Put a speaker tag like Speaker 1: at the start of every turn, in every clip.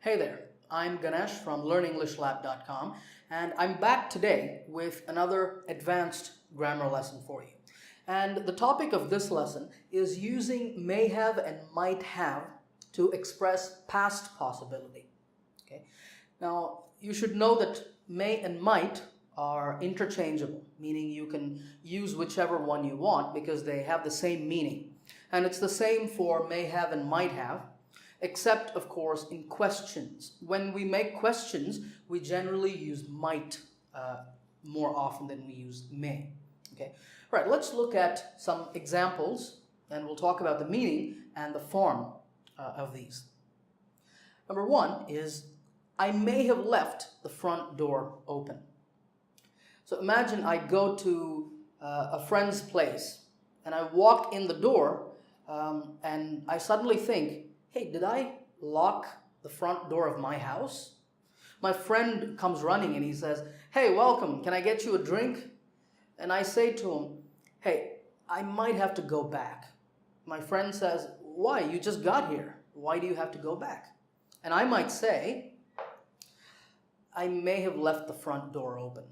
Speaker 1: Hey there, I'm Ganesh from LearnEnglishLab.com, and I'm back today with another advanced grammar lesson for you. And the topic of this lesson is using may have and might have to express past possibility. Okay? Now, you should know that may and might are interchangeable, meaning you can use whichever one you want because they have the same meaning. And it's the same for may have and might have, except, of course, in questions. When we make questions, we generally use might more often than we use may. Okay? All right, let's look at some examples, and we'll talk about the meaning and the form of these. Number one is, I may have left the front door open. So imagine I go to a friend's place, and I walk in the door, and I suddenly think, hey, did I lock the front door of my house? My friend comes running and he says, hey, welcome, can I get you a drink? And I say to him, hey, I might have to go back. My friend says, why? You just got here. Why do you have to go back? And I might say, I may have left the front door open.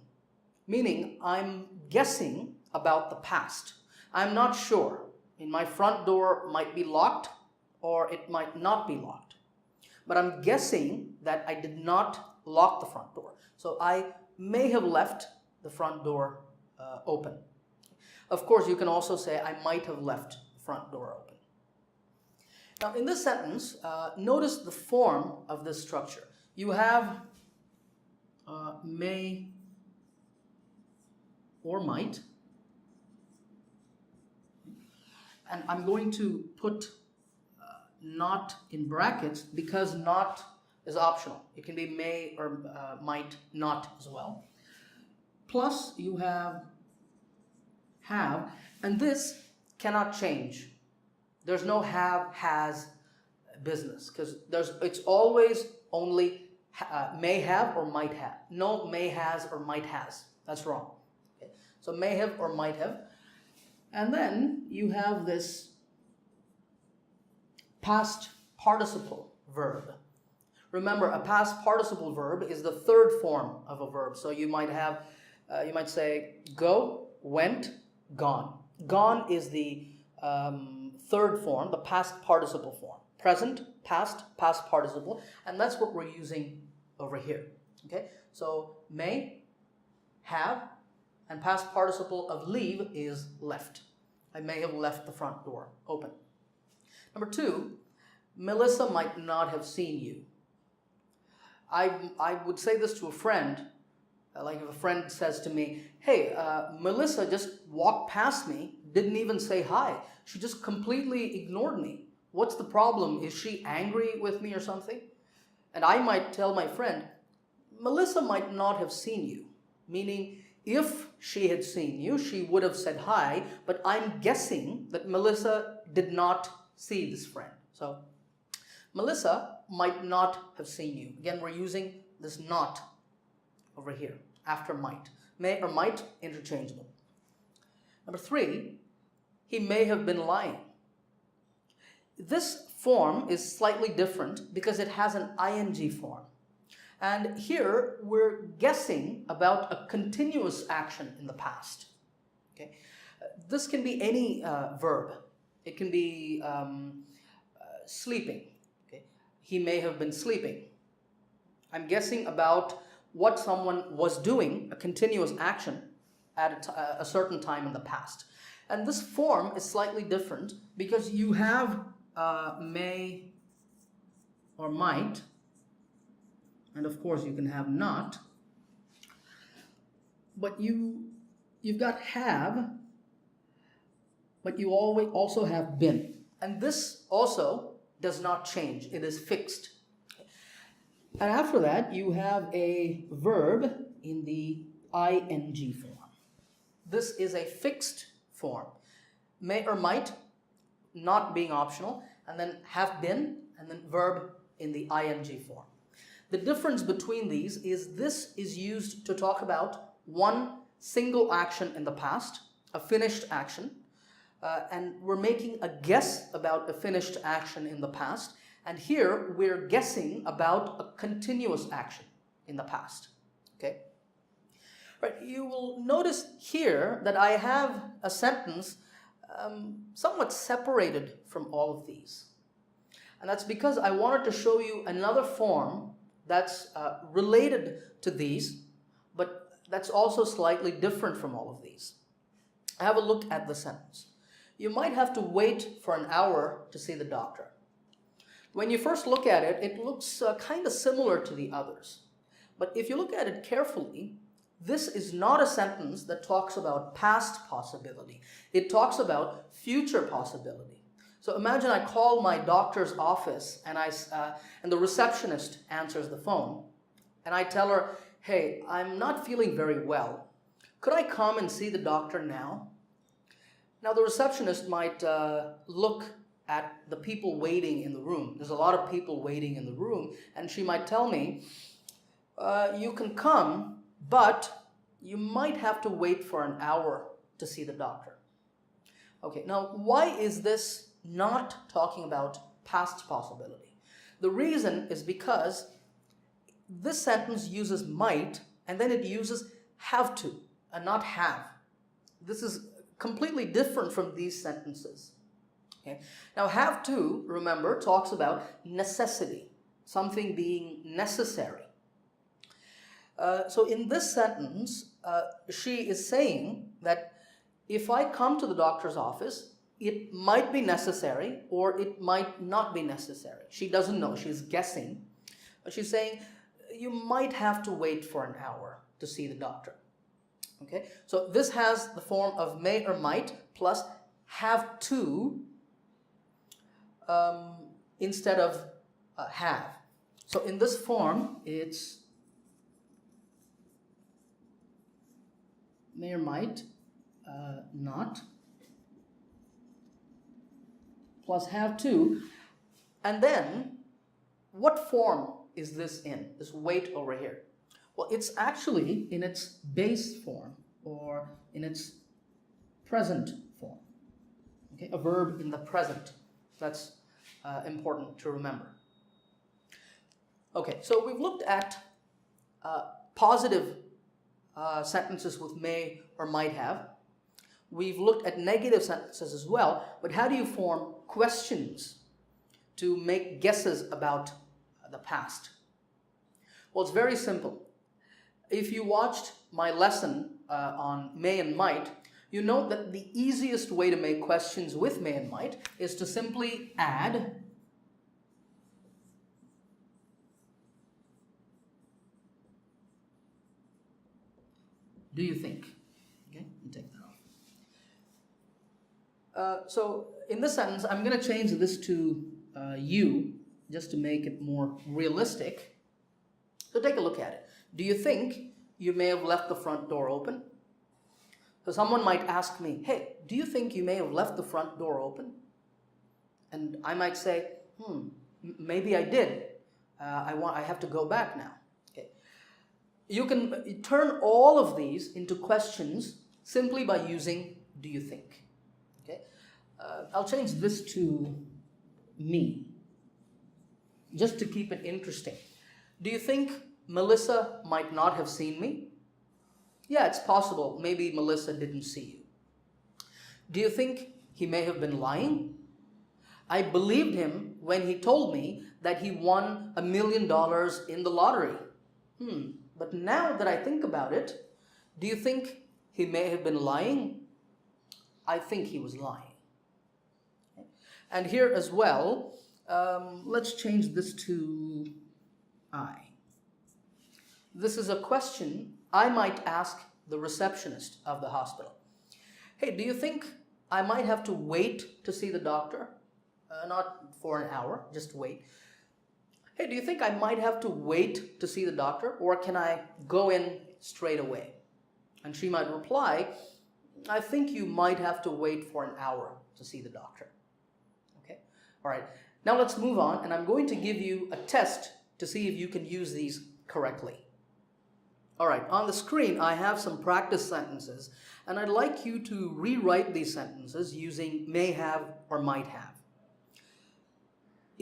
Speaker 1: Meaning, I'm guessing about the past. I'm not sure. My front door might be locked, or it might not be locked. But I'm guessing that I did not lock the front door. So I may have left the front door open. Of course, you can also say I might have left the front door open. Now, in this sentence, notice the form of this structure. You have may or might. And I'm going to put not in brackets because not is optional. It can be may or might not as well. Plus you have, and this cannot change. There's no have, has business because it's always only may have or might have. No may has or might has. That's wrong. Okay. So may have or might have. And then you have this past participle verb. Remember, a past participle verb is the third form of a verb. So you might have, you might say go, went, gone. Gone is the third form, the past participle form. Present, past, past participle, and that's what we're using over here. Okay, so may, have, and past participle of leave is left. I may have left the front door open. Number two, Melissa might not have seen you. I would say this to a friend, like if a friend says to me, hey, Melissa just walked past me, didn't even say hi. She just completely ignored me. What's the problem? Is she angry with me or something? And I might tell my friend, Melissa might not have seen you, meaning if she had seen you, she would have said hi, but I'm guessing that Melissa did not see this friend. So Melissa might not have seen you. Again, we're using this not over here after might. May or might, interchangeable. Number three, he may have been lying. This form is slightly different because it has an ing form. And here we're guessing about a continuous action in the past. Okay? This can be any verb. It can be sleeping. Okay? He may have been sleeping. I'm guessing about what someone was doing, a continuous action at a certain time in the past. And this form is slightly different because you have may or might, and of course you can have not, but you've got have, but you always also have been. And this also does not change. It is fixed. And after that, you have a verb in the ing form. This is a fixed form. May or might, not being optional, and then have been, and then verb in the ing form. The difference between these is this is used to talk about one single action in the past, a finished action, and we're making a guess about a finished action in the past, And here we're guessing about a continuous action in the past. Okay? Right, you will notice here that I have a sentence somewhat separated from all of these. And that's because I wanted to show you another form that's related to these, but that's also slightly different from all of these. Have a look at the sentence. You might have to wait for an hour to see the doctor. When you first look at it, it looks kind of similar to the others. But if you look at it carefully, this is not a sentence that talks about past possibility. It talks about future possibility. So imagine I call my doctor's office and the receptionist answers the phone and I tell her, hey, I'm not feeling very well. Could I come and see the doctor now? Now the receptionist might look at the people waiting in the room. There's a lot of people waiting in the room, and she might tell me, you can come, but you might have to wait for an hour to see the doctor. Okay, now why is this not talking about past possibility? The reason is because this sentence uses might and then it uses have to and not have. This is completely different from these sentences. Okay? Now have to, remember, talks about necessity, something being necessary. So in this sentence, she is saying that if I come to the doctor's office, it might be necessary or it might not be necessary. She doesn't know, she's guessing. But she's saying you might have to wait for an hour to see the doctor. Okay, so this has the form of may or might plus have to instead of have. So in this form, it's may or might, not, plus have to. And then, what form is this in, this wait over here? Well, it's actually in its base form or in its present form. Okay, a verb in the present. That's important to remember. Okay, so we've looked at positive sentences with may or might have. We've looked at negative sentences as well, but how do you form questions to make guesses about the past? Well, it's very simple. If you watched my lesson on may and might, you know that the easiest way to make questions with may and might is to simply add do you think? Okay, you take that off. So in this sentence, I'm going to change this to you just to make it more realistic. So take a look at it. Do you think you may have left the front door open? So someone might ask me, hey, do you think you may have left the front door open? And I might say, maybe I did. I have to go back now. Okay. You can turn all of these into questions simply by using do you think? Okay. I'll change this to me, just to keep it interesting. Do you think Melissa might not have seen me? Yeah, it's possible. Maybe Melissa didn't see you. Do you think he may have been lying? I believed him when he told me that he won $1 million in the lottery. But now that I think about it, do you think he may have been lying? I think he was lying. And here as well, let's change this to I. This is a question I might ask the receptionist of the hospital. Hey, do you think I might have to wait to see the doctor? Not for an hour, just wait. Hey, do you think I might have to wait to see the doctor, or can I go in straight away? And she might reply, I think you might have to wait for an hour to see the doctor. Okay? All right. Now let's move on, and I'm going to give you a test to see if you can use these correctly. All right, on the screen, I have some practice sentences, and I'd like you to rewrite these sentences using may have or might have.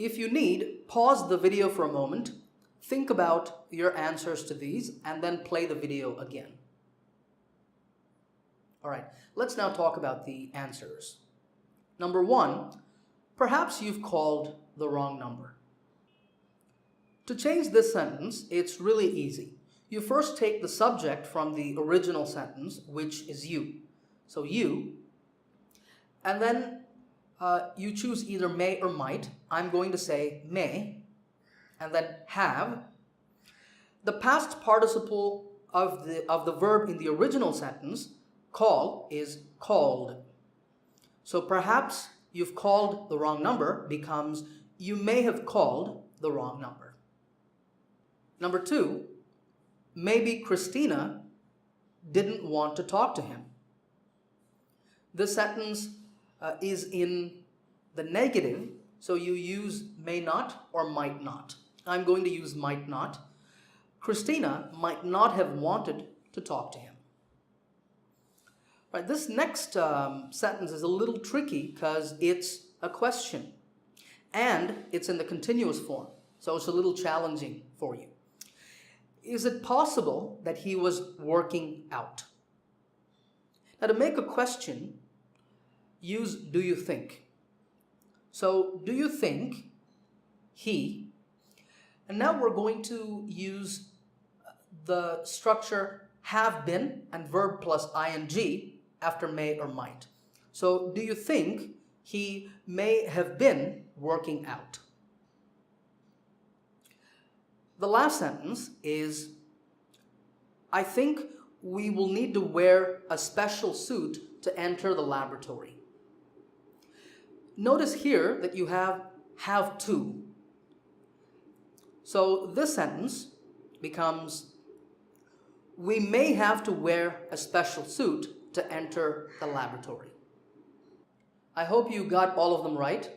Speaker 1: If you need, pause the video for a moment, think about your answers to these, and then play the video again. All right, let's now talk about the answers. Number 1, perhaps you've called the wrong number. To change this sentence, it's really easy. You first take the subject from the original sentence, which is you. So you, and then you choose either may or might. I'm going to say may, and then have. The past participle of the verb in the original sentence, call, is called. So perhaps you've called the wrong number becomes you may have called the wrong number. Number 2, maybe Christina didn't want to talk to him. This sentence is in the negative, so you use may not or might not. I'm going to use might not. Christina might not have wanted to talk to him. Right, this next sentence is a little tricky because it's a question and it's in the continuous form, so it's a little challenging for you. Is it possible that he was working out? Now, to make a question, use do you think. So, do you think he, and now we're going to use the structure have been and verb plus ing after may or might. So, do you think he may have been working out? The last sentence is, I think we will need to wear a special suit to enter the laboratory. Notice here that you have to. So this sentence becomes, we may have to wear a special suit to enter the laboratory. I hope you got all of them right.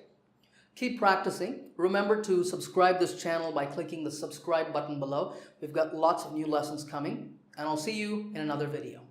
Speaker 1: Keep practicing. Remember to subscribe this channel by clicking the subscribe button below. We've got lots of new lessons coming, and I'll see you in another video.